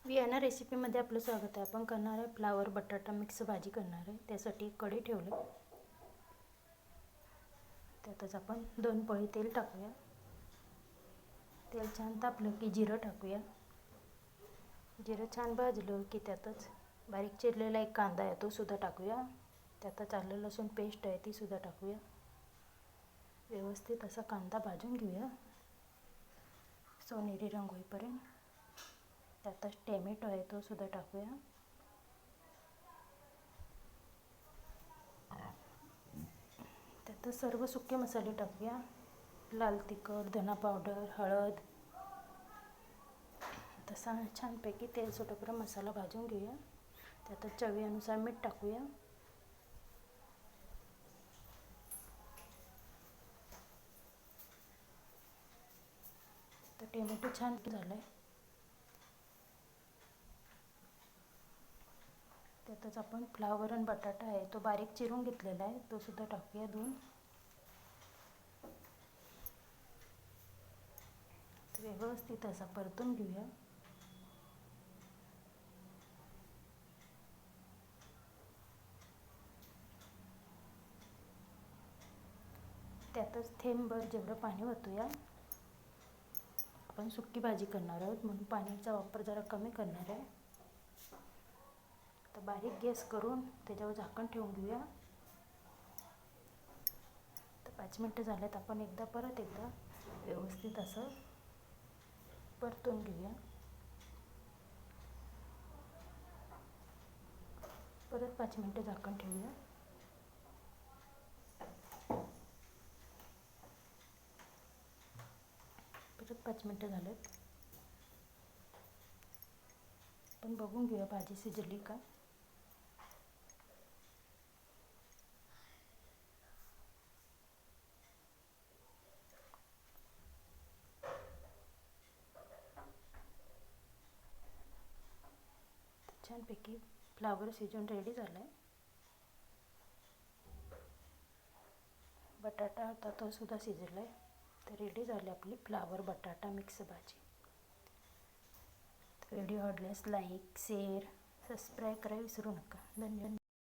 Vienna रेसिपीमध्ये आपलं स्वागत आहे. आपण करणार आहे फ्लावर बटाटा मिक्स भाजी करणार आहे. त्यासाठी एक कढई ठेवली, त्यातच आपण 2 पळी तेल टाकूया. तेल छान तापलं की जिरं टाकूया. जिरं छान भाजलं की त्यातच बारीक चिरलेला एक कांदा आहे तो सुद्धा टाकूया. त्यातच आलं लसूण पेस्ट आहे ती सुद्धा टाकूया. व्यवस्थित असा कांदा भाजून घेऊया सोनेरी रंग होईपर्यंत. त्यातच टोमॅटो आहे तो सुद्धा टाकूया. त्यातच सर्व सुके मसाले टाकूया. लाल तिखट, धना पावडर, हळद. तसा छानपैकी तेल सुटेपर्यंत मसाला भाजून घेऊया. त्यातच चवीनुसार मीठ टाकूया. तर टोमॅटो छान झाला आहे. त्यातच आपण फ्लावर आणि बटाटा आहे तो बारीक चिरून घेतलेला आहे तो सुद्धा टाकूया. 2 व्यवस्थित असा परतून घेऊया. त्यातच थेंबभर जेवढं पाणी ओतूया. आपण सुकी भाजी करणार आहोत म्हणून पाण्याचा वापर जरा कमी करणार आहे. तर बारीक गॅस करून त्याच्यावर झाकण ठेवून घेऊया. तर 5 मिनटं झाल्यात. आपण परत एकदा व्यवस्थित असं परतून घेऊया. परत 5 मिनटं झाकण ठेवूया. परत 5 मिनटं झालेत. आपण बघून घेऊया भाजी शिजली का. छानपैकी फ्लावर शिजून रेडी झाला आहे. बटाटा होता तो सुद्धा शिजला आहे. तर रेडी झाली आपली फ्लावर बटाटा मिक्स भाजी. व्हिडिओ आवडल्यास लाईक, शेअर, सबस्क्राईब करायला विसरू नका. धन्यवाद.